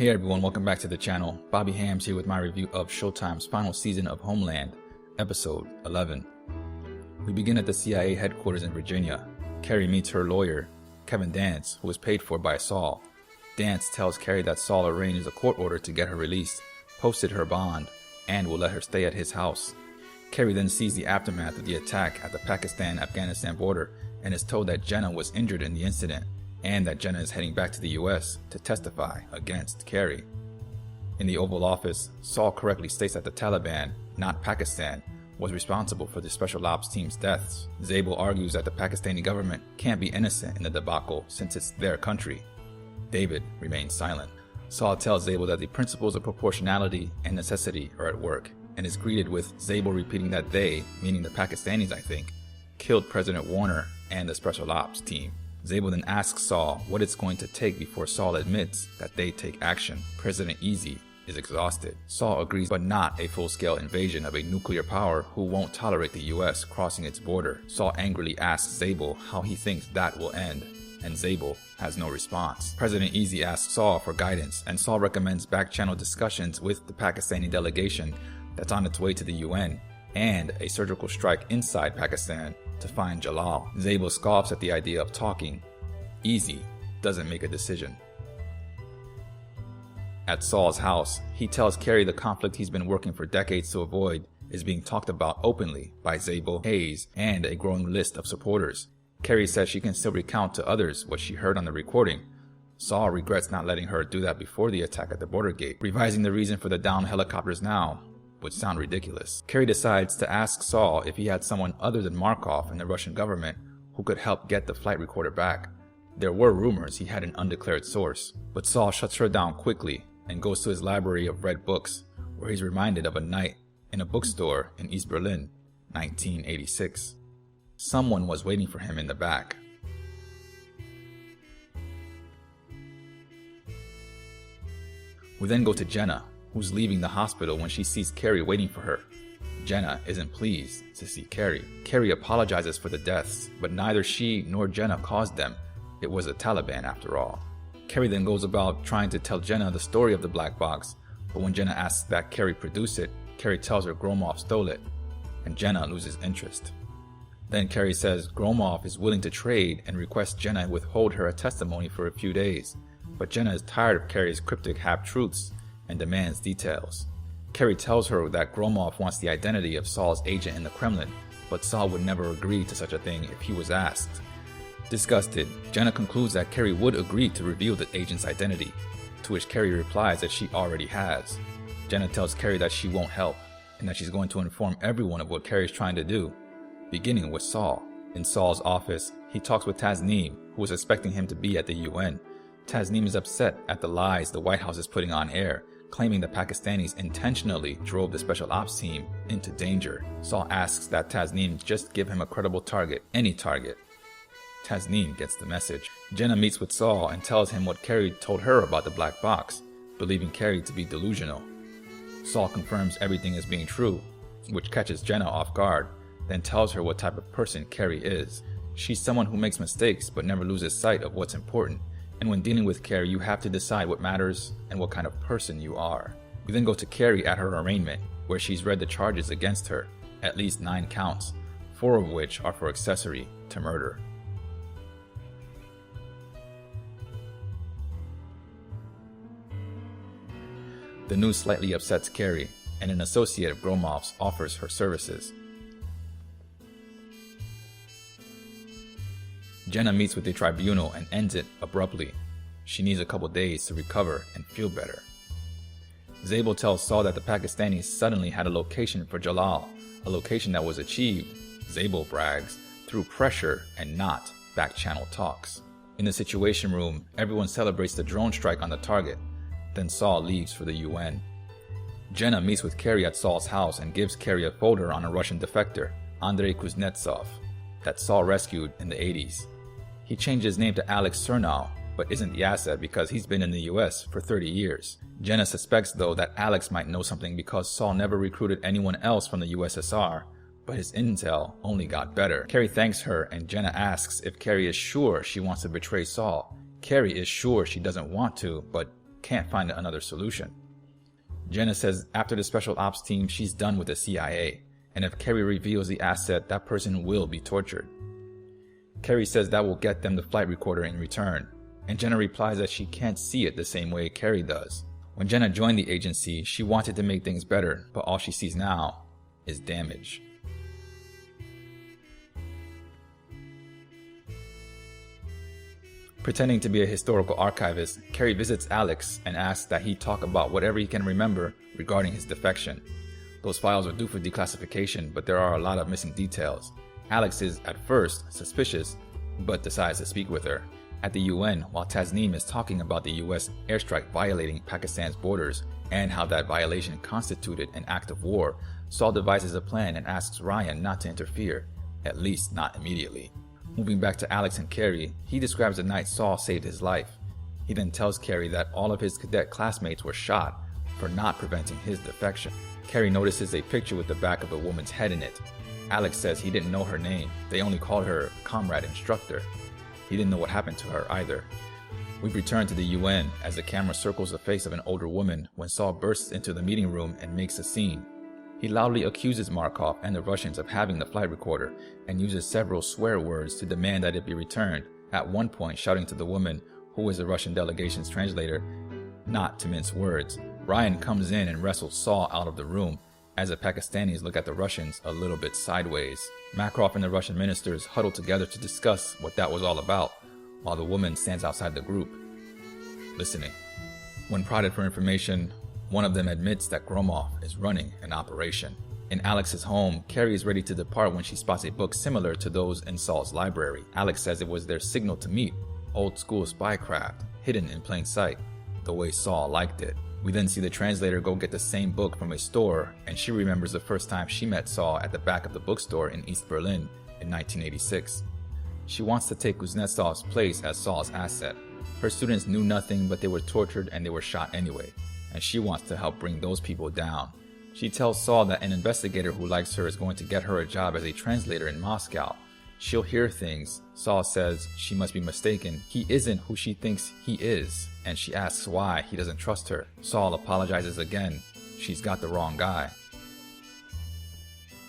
Hey everyone, welcome back to the channel. Bobby Hams here with my review of Showtime's final season of Homeland, episode 11. We begin at the CIA headquarters in Virginia. Carrie meets her lawyer, Kevin Dance, who is paid for by Saul. Dance tells Carrie that Saul arranged a court order to get her released, posted her bond, and will let her stay at his house. Carrie then sees the aftermath of the attack at the Pakistan-Afghanistan border and is told that Jenna was injured in the incident, and that Jenna is heading back to the US to testify against Carrie. In the Oval Office, Saul correctly states that the Taliban, not Pakistan, was responsible for the Special Ops team's deaths. Zabel argues that the Pakistani government can't be innocent in the debacle since it's their country. David remains silent. Saul tells Zabel that the principles of proportionality and necessity are at work, and is greeted with Zabel repeating that they, meaning the Pakistanis I think, killed President Warner and the Special Ops team. Zabel then asks Saul what it's going to take before Saul admits that they take action. President Easy is exhausted. Saul agrees, but not a full-scale invasion of a nuclear power who won't tolerate the US crossing its border. Saul angrily asks Zabel how he thinks that will end, and Zabel has no response. President Easy asks Saul for guidance, and Saul recommends back-channel discussions with the Pakistani delegation that's on its way to the UN, and a surgical strike inside Pakistan to find Jalal. Zabel scoffs at the idea of talking. Easy doesn't make a decision. At Saul's house, he tells Carrie the conflict he's been working for decades to avoid is being talked about openly by Zabel, Hayes, and a growing list of supporters. Carrie says she can still recount to others what she heard on the recording. Saul regrets not letting her do that before the attack at the border gate. Revising the reason for the downed helicopters now would sound ridiculous. Carrie decides to ask Saul if he had someone other than Markov in the Russian government who could help get the flight recorder back. There were rumors he had an undeclared source, but Saul shuts her down quickly and goes to his library of red books, where he's reminded of a night in a bookstore in East Berlin, 1986. Someone was waiting for him in the back. We then go to Jenna, who's leaving the hospital when she sees Carrie waiting for her. Jenna isn't pleased to see Carrie. Carrie apologizes for the deaths, but neither she nor Jenna caused them. It was the Taliban after all. Carrie then goes about trying to tell Jenna the story of the black box, but when Jenna asks that Carrie produce it, Carrie tells her Gromov stole it, and Jenna loses interest. Then Carrie says Gromov is willing to trade and requests Jenna withhold her testimony for a few days, but Jenna is tired of Carrie's cryptic half-truths and demands details. Carrie tells her that Gromov wants the identity of Saul's agent in the Kremlin, but Saul would never agree to such a thing if he was asked. Disgusted, Jenna concludes that Carrie would agree to reveal the agent's identity, to which Carrie replies that she already has. Jenna tells Carrie that she won't help, and that she's going to inform everyone of what Carrie's trying to do, beginning with Saul. In Saul's office, he talks with Tasneem, who is expecting him to be at the UN. Tasneem is upset at the lies the White House is putting on air, claiming the Pakistanis intentionally drove the Special Ops team into danger. Saul asks that Tasneem just give him a credible target, any target. Tasneem gets the message. Jenna meets with Saul and tells him what Carrie told her about the black box, believing Carrie to be delusional. Saul confirms everything is being true, which catches Jenna off guard, then tells her what type of person Carrie is. She's someone who makes mistakes but never loses sight of what's important. And when dealing with Carrie, you have to decide what matters and what kind of person you are. We then go to Carrie at her arraignment, where she's read the charges against her, at least 9 counts, 4 of which are for accessory to murder. The news slightly upsets Carrie, and an associate of Gromov's offers her services. Jenna meets with the Tribunal and ends it abruptly. She needs a couple days to recover and feel better. Zabel tells Saul that the Pakistanis suddenly had a location for Jalal, a location that was achieved, Zabel brags, through pressure and not back-channel talks. In the Situation Room, everyone celebrates the drone strike on the target. Then Saul leaves for the UN. Jenna meets with Carrie at Saul's house and gives Carrie a folder on a Russian defector, Andrei Kuznetsov, that Saul rescued in the 80s. He changed his name to Alex Cernal, but isn't the asset because he's been in the US for 30 years. Jenna suspects though that Alex might know something because Saul never recruited anyone else from the USSR, but his intel only got better. Carrie thanks her and Jenna asks if Carrie is sure she wants to betray Saul. Carrie is sure she doesn't want to, but can't find another solution. Jenna says after the special ops team, she's done with the CIA, and if Carrie reveals the asset, that person will be tortured. Carrie says that will get them the flight recorder in return, and Jenna replies that she can't see it the same way Carrie does. When Jenna joined the agency, she wanted to make things better, but all she sees now is damage. Pretending to be a historical archivist, Carrie visits Alex and asks that he talk about whatever he can remember regarding his defection. Those files are due for declassification, but there are a lot of missing details. Alex is, at first, suspicious, but decides to speak with her. At the UN, while Tasneem is talking about the US airstrike violating Pakistan's borders and how that violation constituted an act of war, Saul devises a plan and asks Ryan not to interfere, at least not immediately. Moving back to Alex and Carrie, he describes the night Saul saved his life. He then tells Carrie that all of his cadet classmates were shot for not preventing his defection. Carrie notices a picture with the back of a woman's head in it. Alex says he didn't know her name, they only called her comrade instructor. He didn't know what happened to her either. We've returned to the UN as the camera circles the face of an older woman when Saul bursts into the meeting room and makes a scene. He loudly accuses Markov and the Russians of having the flight recorder and uses several swear words to demand that it be returned, at one point shouting to the woman, who is the Russian delegation's translator, not to mince words. Ryan comes in and wrestles Saul out of the room as the Pakistanis look at the Russians a little bit sideways. Makarov and the Russian ministers huddle together to discuss what that was all about, while the woman stands outside the group, listening. When prodded for information, one of them admits that Gromov is running an operation. In Alex's home, Carrie is ready to depart when she spots a book similar to those in Saul's library. Alex says it was their signal to meet, old school spycraft, hidden in plain sight, the way Saul liked it. We then see the translator go get the same book from a store, and she remembers the first time she met Saul at the back of the bookstore in East Berlin in 1986. She wants to take Kuznetsov's place as Saul's asset. Her students knew nothing, but they were tortured and they were shot anyway, and she wants to help bring those people down. She tells Saul that an investigator who likes her is going to get her a job as a translator in Moscow. She'll hear things. Saul says she must be mistaken. He isn't who she thinks he is, and she asks why he doesn't trust her. Saul apologizes again. She's got the wrong guy.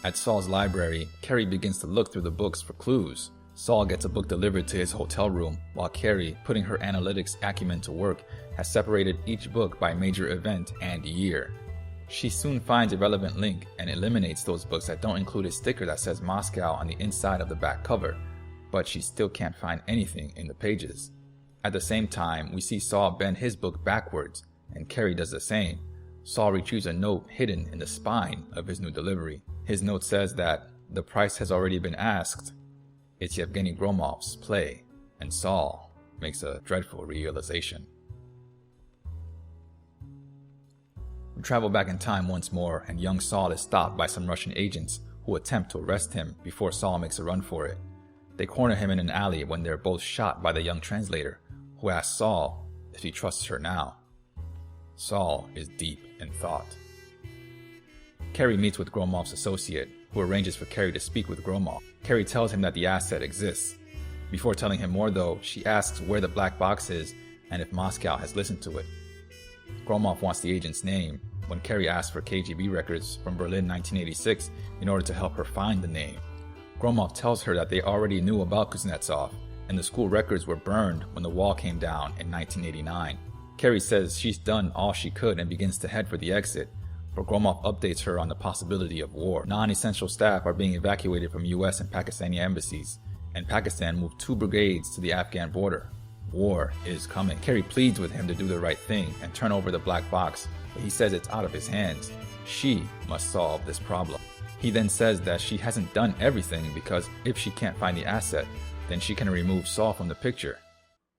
At Saul's library, Carrie begins to look through the books for clues. Saul gets a book delivered to his hotel room, while Carrie, putting her analytics acumen to work, has separated each book by major event and year. She soon finds a relevant link and eliminates those books that don't include a sticker that says Moscow on the inside of the back cover, but she still can't find anything in the pages. At the same time, we see Saul bend his book backwards, and Carrie does the same. Saul retrieves a note hidden in the spine of his new delivery. His note says that the price has already been asked. It's Yevgeny Gromov's play, and Saul makes a dreadful realization. We travel back in time once more, and young Saul is stopped by some Russian agents who attempt to arrest him before Saul makes a run for it. They corner him in an alley when they're both shot by the young translator, who asks Saul if he trusts her now. Saul is deep in thought. Carrie meets with Gromov's associate, who arranges for Carrie to speak with Gromov. Carrie tells him that the asset exists. Before telling him more though, she asks where the black box is and if Moscow has listened to it. Gromov wants the agent's name when Carrie asks for KGB records from Berlin 1986 in order to help her find the name. Gromov tells her that they already knew about Kuznetsov, and the school records were burned when the wall came down in 1989. Carrie says she's done all she could and begins to head for the exit, but Gromov updates her on the possibility of war. Non-essential staff are being evacuated from US and Pakistani embassies, and Pakistan moved 2 brigades to the Afghan border. War is coming. Carrie pleads with him to do the right thing and turn over the black box, but he says it's out of his hands. She must solve this problem. He then says that she hasn't done everything because if she can't find the asset, then she can remove Saul from the picture.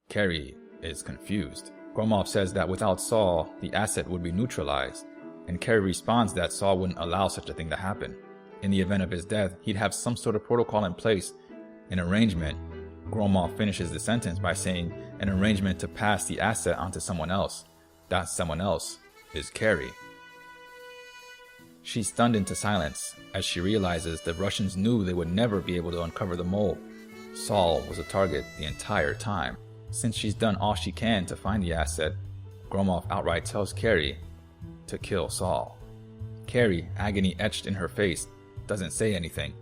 Carrie is confused. Gromov says that without Saul, the asset would be neutralized, and Carrie responds that Saul wouldn't allow such a thing to happen. In the event of his death, he'd have some sort of protocol in place, an arrangement. Gromov finishes the sentence by saying an arrangement to pass the asset onto someone else. That someone else is Carrie. She's stunned into silence as she realizes the Russians knew they would never be able to uncover the mole. Saul was a target the entire time. Since she's done all she can to find the asset, Gromov outright tells Carrie to kill Saul. Carrie, agony etched in her face, doesn't say anything,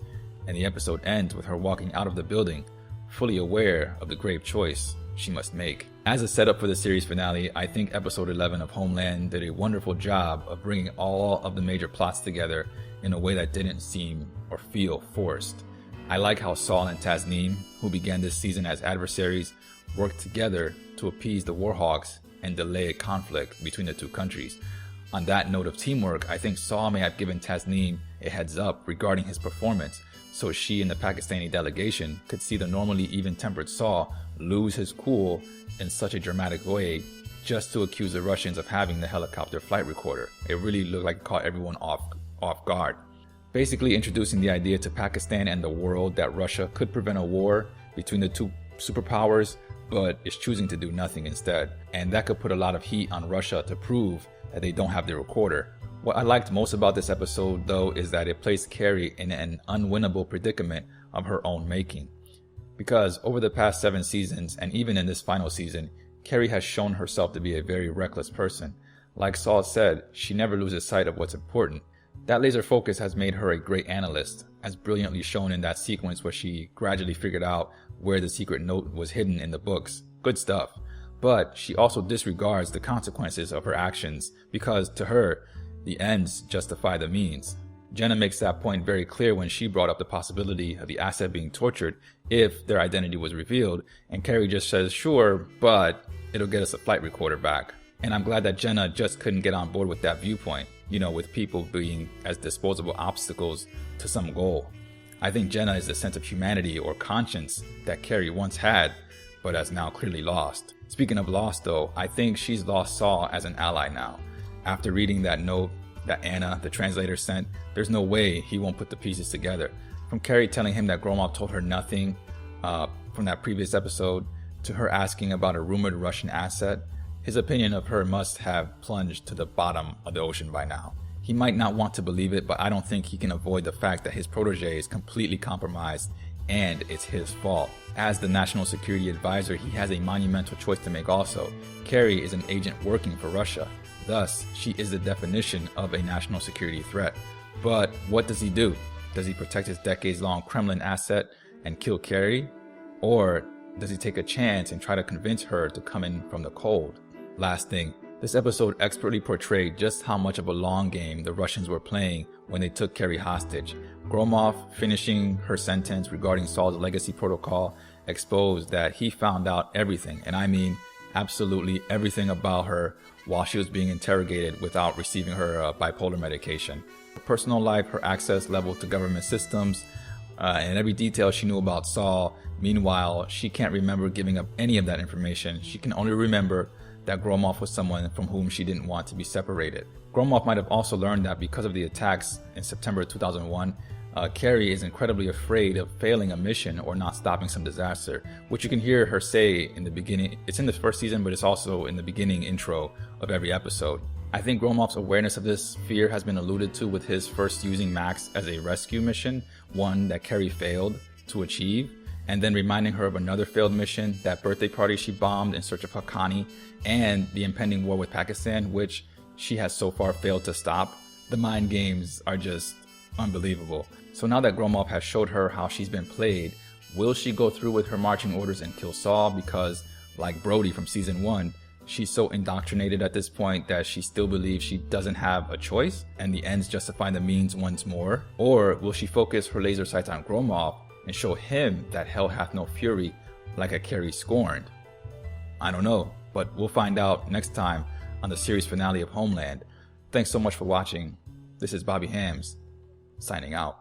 and the episode ends with her walking out of the building, fully aware of the grave choice she must make. As a setup for the series finale, I think episode 11 of Homeland did a wonderful job of bringing all of the major plots together in a way that didn't seem or feel forced. I like how Saul and Tasneem, who began this season as adversaries, worked together to appease the Warhawks and delay a conflict between the two countries. On that note of teamwork, I think Saul may have given Tasneem a heads up regarding his performance, so she and the Pakistani delegation could see the normally even-tempered Saul lose his cool in such a dramatic way just to accuse the Russians of having the helicopter flight recorder. It really looked like it caught everyone off guard. Basically introducing the idea to Pakistan and the world that Russia could prevent a war between the two superpowers, but is choosing to do nothing instead. And that could put a lot of heat on Russia to prove that they don't have the recorder. What I liked most about this episode, though, is that it placed Carrie in an unwinnable predicament of her own making. Because over the past 7 seasons, and even in this final season, Carrie has shown herself to be a very reckless person. Like Saul said, she never loses sight of what's important. That laser focus has made her a great analyst, as brilliantly shown in that sequence where she gradually figured out where the secret note was hidden in the books. Good stuff. But she also disregards the consequences of her actions, because to her, the ends justify the means. Jenna makes that point very clear when she brought up the possibility of the asset being tortured if their identity was revealed, and Carrie just says, sure, but it'll get us a flight recorder back. And I'm glad that Jenna just couldn't get on board with that viewpoint, with people being as disposable obstacles to some goal. I think Jenna is the sense of humanity or conscience that Carrie once had, but has now clearly lost. Speaking of lost though, I think she's lost Saul as an ally now. After reading that note that Anna, the translator, sent, there's no way he won't put the pieces together. From Carrie telling him that Gromov told her nothing from that previous episode, to her asking about a rumored Russian asset, his opinion of her must have plunged to the bottom of the ocean by now. He might not want to believe it, but I don't think he can avoid the fact that his protege is completely compromised and it's his fault. As the national security advisor, he has a monumental choice to make also. Carrie is an agent working for Russia. Thus, she is the definition of a national security threat. But what does he do? Does he protect his decades-long Kremlin asset and kill Carrie? Or does he take a chance and try to convince her to come in from the cold? Last thing, this episode expertly portrayed just how much of a long game the Russians were playing when they took Carrie hostage. Gromov, finishing her sentence regarding Saul's legacy protocol, exposed that he found out everything, and I mean absolutely everything about her while she was being interrogated without receiving her bipolar medication. Her personal life, her access level to government systems, and every detail she knew about Saul. Meanwhile, she can't remember giving up any of that information. She can only remember that Gromov was someone from whom she didn't want to be separated. Gromov might have also learned that because of the attacks in September 2001, Carrie is incredibly afraid of failing a mission or not stopping some disaster, which you can hear her say in the beginning. It's in the first season, but it's also in the beginning intro of every episode. I think Gromov's awareness of this fear has been alluded to with his first using Max as a rescue mission, one that Carrie failed to achieve, and then reminding her of another failed mission, that birthday party she bombed in search of Haqqani, and the impending war with Pakistan, which she has so far failed to stop. The mind games are just unbelievable. So now that Gromov has showed her how she's been played, will she go through with her marching orders and kill Saul? Because, like Brody from season 1, she's so indoctrinated at this point that she still believes she doesn't have a choice and the ends justify the means once more? Or will she focus her laser sights on Gromov and show him that hell hath no fury like a Carrie scorned? I don't know, but we'll find out next time on the series finale of Homeland. Thanks so much for watching. This is Bobby Hams, signing out.